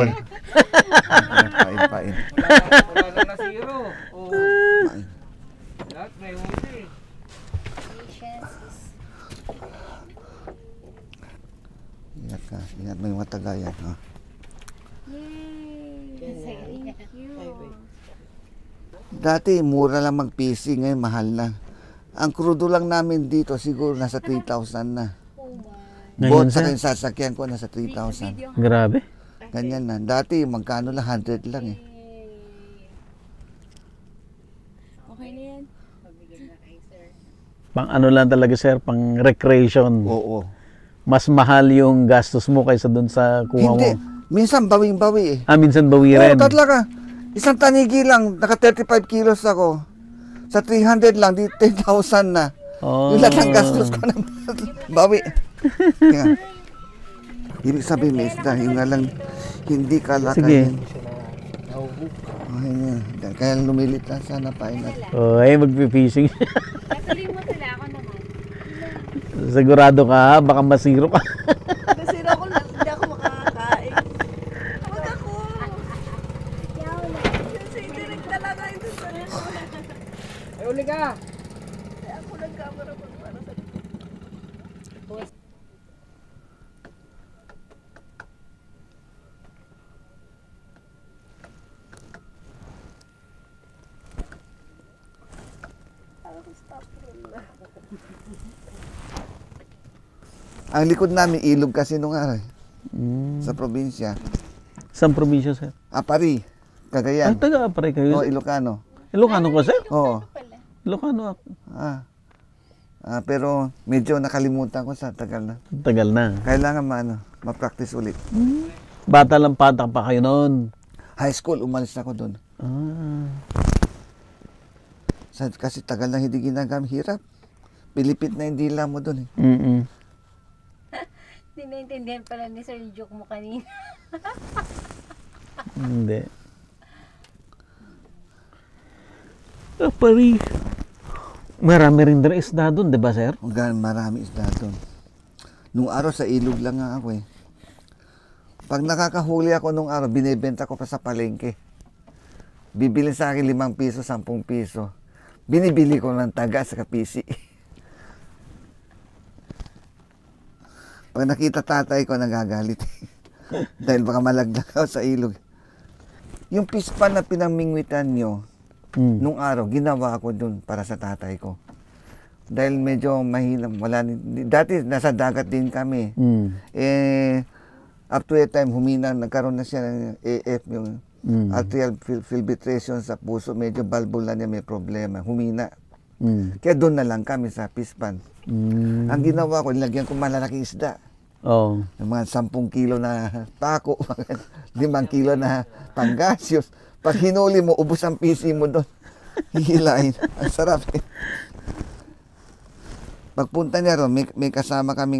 Meron na pain. Wala lang na zero. Oo. Pain. Lahat may huli. Ingat ka. Ingat mo yung matagayan. Ha? Dati, mura lang mag-fishing. Ngayon, mahal na. Ang krudo lang namin dito, siguro nasa 3,000 na. Ngayon, Boat sa sir? yung sasakyan ko, nasa 3,000. Grabe. Ganyan na. Dati, magkano lang, 100 lang eh. Okay na yan. Pang ano lang talaga, sir, pang recreation. Oo. Mas mahal yung gastos mo kaysa dun sa kuha Hindi. mo. Minsan, bawing-bawi eh. Ah, minsan bawi Oo, rin. talaga. Isang tanigi lang, naka 35 kilos ako. Sa 300 lang, di 10,000 na. Oh. Yung lahat ng gastos ko na bawi. Kaya, ibig sabihin may isda, yung nga lang hindi kalakayin. Ay, kaya lumilit lang sana pa inat. Oh, ay magpi-fishing. Natuloy mo tala ako naman. Sigurado ka, baka masiro ka. Kasi ako lang, hindi ako makakain. Huwag ako. Kasi direct talaga ito sa Ay, uli ka. ako nag-camera ko para sa Ang likod namin, ilog kasi nung araw eh, Mm. sa probinsya. Saan probinsya, sir? Apari, Ay, Cagayan. taga-apare kayo. O, Ilocano. Ilocano ka, sir? Oo. Ilocano ako. Pero medyo nakalimutan ko sa tagal na. Tagal na. Kailangan ma-practice ulit. Bata lang patang pa kayo noon. High school, umalis ako doon. Ah. Kasi tagal na hindi ginagamit, hirap. Pilipit na hindi lang mo doon eh. Mm-mm. Hindi naintindihan pala ni Sir yung joke mo kanina. Hindi. Apari. Marami rin din isda doon, di ba, sir? Marami isda doon. Nung araw sa ilog lang nga ako eh. Pag nakakahuli ako nung araw, binibenta ko pa sa palengke. Bibili sa akin 5 piso, 10 piso. Binibili ko ng taga sa kapisi. Pag nakita tatay ko, nagagalit. Dahil baka malaglag ako sa ilog. Yung pispan na pinamingwitan nyo, nung araw, ginawa ko dun para sa tatay ko. Dahil medyo mahirap, dati nasa dagat din kami. Up to a time, nagkaroon na siya ng AF, yung arterial filtration sa puso, medyo valvula niya may problema, humina. Kaya doon na lang kami sa pispan. Ang ginawa ko, nilagyan ko malalaking isda. Oh. Yung mga 10 kilo na pako, 5 kilo na panggasyos. Pag hinuli mo, ubos ang PC mo doon. Hihilain. Ang sarap eh. Pagpunta niya ron, may kasama kami,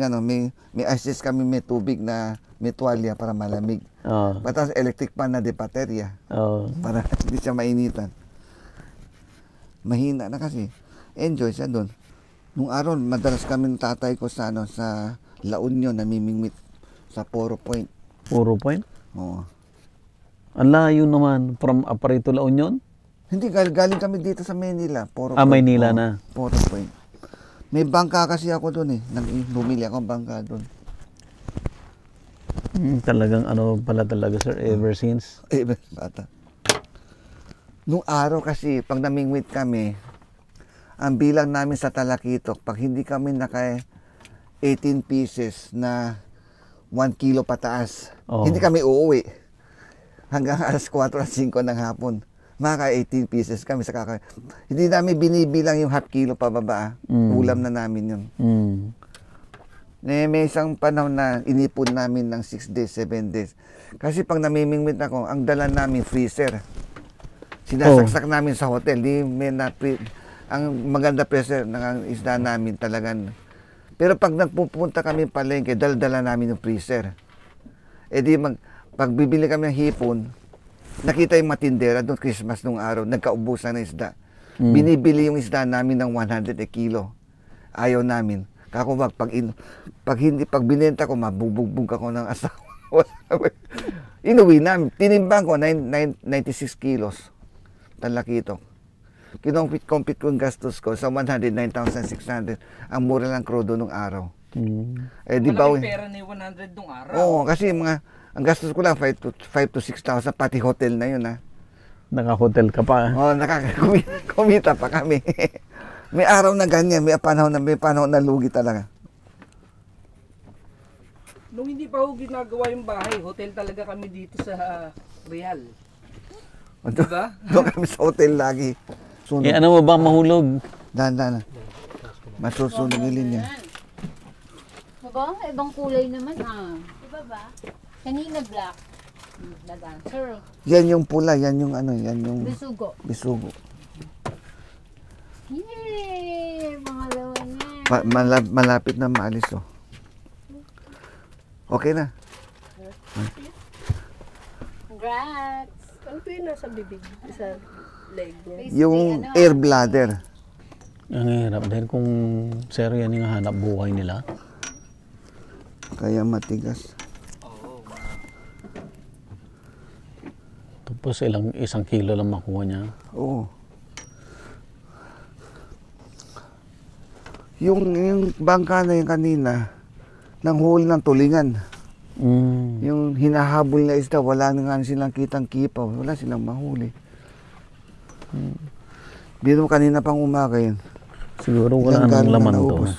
may assist kami, may tubig na may tuwalya para malamig. Oh. Batas electric pan na de baterya Oh. para hindi siya mainitan. Mahina na kasi. Enjoy siya doon. Nung araw, madalas kami ng tatay ko sa La Union, namimingwit sa Poro Point. Puro point? Oo. Ang layo naman from Apari to La Union? Hindi, galing kami dito sa Manila. Poro Ah, Point. Maynila Oo, na. Poro Point. May bangka kasi ako doon eh. Bumili ako ng bangka doon. Talagang ano pala talaga, sir, ever since. Eh, bata. Nung araw kasi, pag namingwit kami, ang bilang namin sa Talakitok, pag hindi kami naka 18 pieces na 1 kilo pataas, hindi kami uuwi. Hanggang alas 4 at 5 ng hapon. Maka 18 pieces kami sa Hindi namin binibilang yung half kilo pababa. Ulam na namin yun. May isang panahon na inipon namin ng 6 days, 7 days. Kasi pag namimingwit ako, ang dala namin freezer. Sinasaksak namin sa hotel. Ang maganda freezer ng isda namin talagang. Pero pag nagpupunta kami palengke, dala namin yung freezer. Pag bibili kami ng hipon, nakita yung matindera doon Christmas nung araw, nagkaubusan ng isda. Binibili yung isda namin ng 100 a kilo. Ayaw namin. Kako pag binenta ko, mabubugbog ako ng asawa. Inuwi namin. Tinimbang ko, 96 kilos. Talakito. Kinompit ko yung gastos ko sa 109,600. Ang mura lang krudo nung araw. Di ba? Malaking pera na yung 100 nung araw. Oo, kasi ang gastos ko lang 5 to 6,000, pati hotel na yun ha. Naka-hotel ka pa. Oo, kumita pa kami. May araw na ganyan, may panahon na lugi talaga. Nung hindi pa ho ginagawa yung bahay, hotel talaga kami dito sa Real. Diba? Doon kami sa hotel lagi. Eh, ano mo ba mahulog? Dahan. Masusunugilin niya. Diba? Ibang kulay naman Diba ba? Kanina black. Dagan. Sir, Yan yung pula, yan yung bisugo. yay! Mga lawan na. Malapit na maalis oh. Okay na. Congrats! Ano po yung nasa bibig? Sa leg niya? Yung air bladder. Ang hirap dahil kung sir yan yung hanap buhay nila. Kaya matigas. Tapos isang kilo lang makuha niya. Oo. Yung bangka na yung kanina, nang huli ng tulingan. Yung hinahabol na isda, wala na nga silang kitang kipaw. Wala silang mahuli. Dito kanina pang umaga yun. Siguro wala nang laman to. naubos.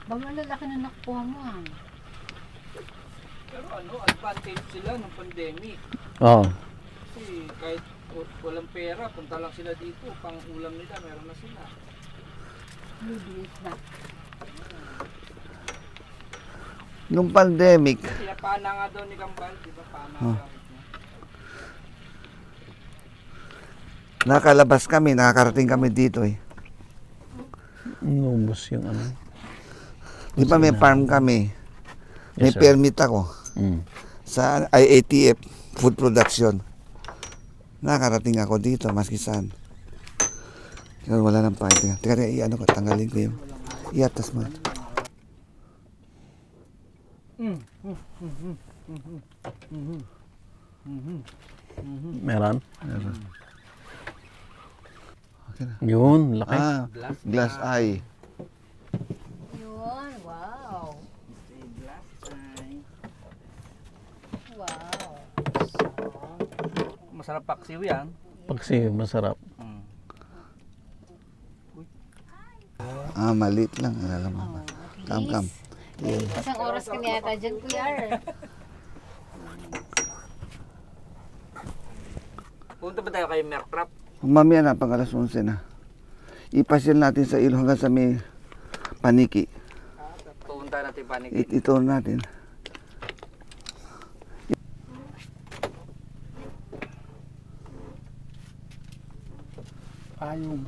Ba malalaki na nakuha mo Pero advantage sila ng pandemic. Oo. Kasi kahit walang pera, punta lang sila dito, pang ulam nila, meron na sila. Bibilis na. Nung pandemic, Kaya pana nga daw ni Kambal, di ba? Pana ang gamit niya. nakalabas kami, nakakarating kami dito eh. Inubos yung ano. Di ba may farm kami? May Yes, sir. permit ako sa IATF, food production. Nakarating ako dito, maski saan. Pero wala nang pahit. Teka, i-ano ko, tanggalin ko yung iatas mo. Meron? Okay na. Yun, laki. Glass eye. Yun, wow. Wow. Masarap paksiw yan. Paksi, masarap. Maliit lang. Alam mo. Kam. Isang oras ka na yata dyan, Kuya. Punta ba tayo kay Mercrap? Mamaya na, pang alas 11 na. Ipasyal natin sa ilo hanggang sa may paniki. Pupunta natin panig. Ito natin. Payong.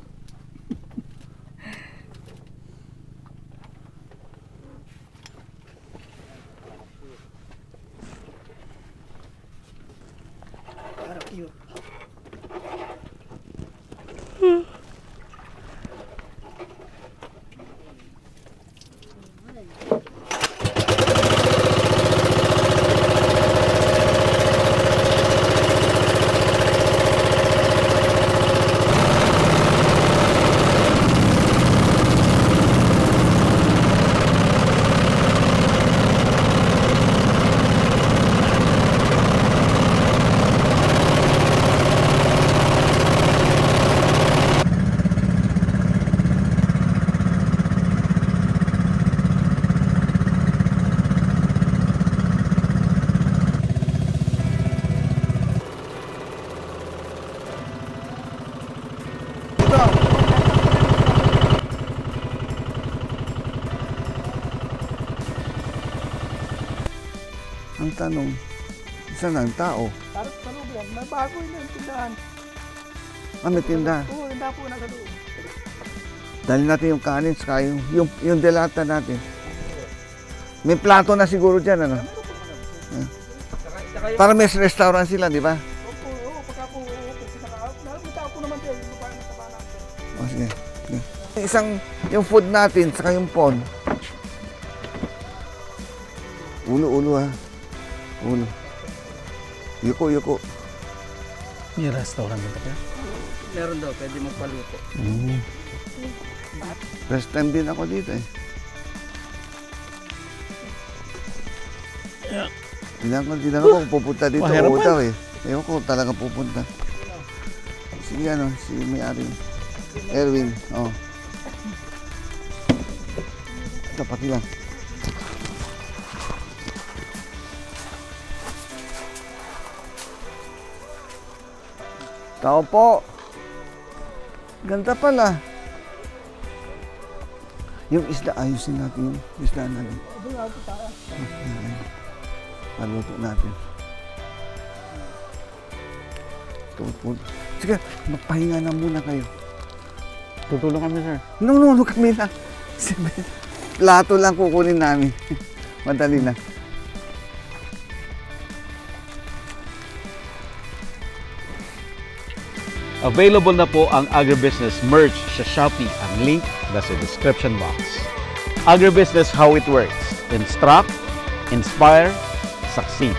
Ang tanong, saan ang tao? Parang sa loob yan. May bago yun yung tindahan. May tindahan. Oo, yung dapo na sa loob. Dali natin yung kanin, saka yung delata natin. May plato na siguro dyan, ano? Para may restaurant sila, di ba? Oo, pagka po, may tao po naman din. Yung parang nataba natin. Sige. Yung food natin, saka yung pon. Ulo ha. Ulo. Yuko. May restaurant dito pa. Meron daw, pwede magpaluto. First time din ako dito eh. Hindi lang ako pupunta dito. Mahirap Oo pa. daw eh. Ewan ko talaga pupunta. Si may-ari. Erwin. Oh. Ito, pati lang. Tao po. Ganda pala. Yung isda, ayusin natin yung isda natin. Paluto natin. Sige, magpahinga na muna kayo. Tutulong kami, sir. No, kami lang. Plato lang kukunin namin. Madali lang. Available na po ang agribusiness merch sa Shopee. Ang link nasa description box. Agribusiness, how it works. Instruct, inspire, succeed.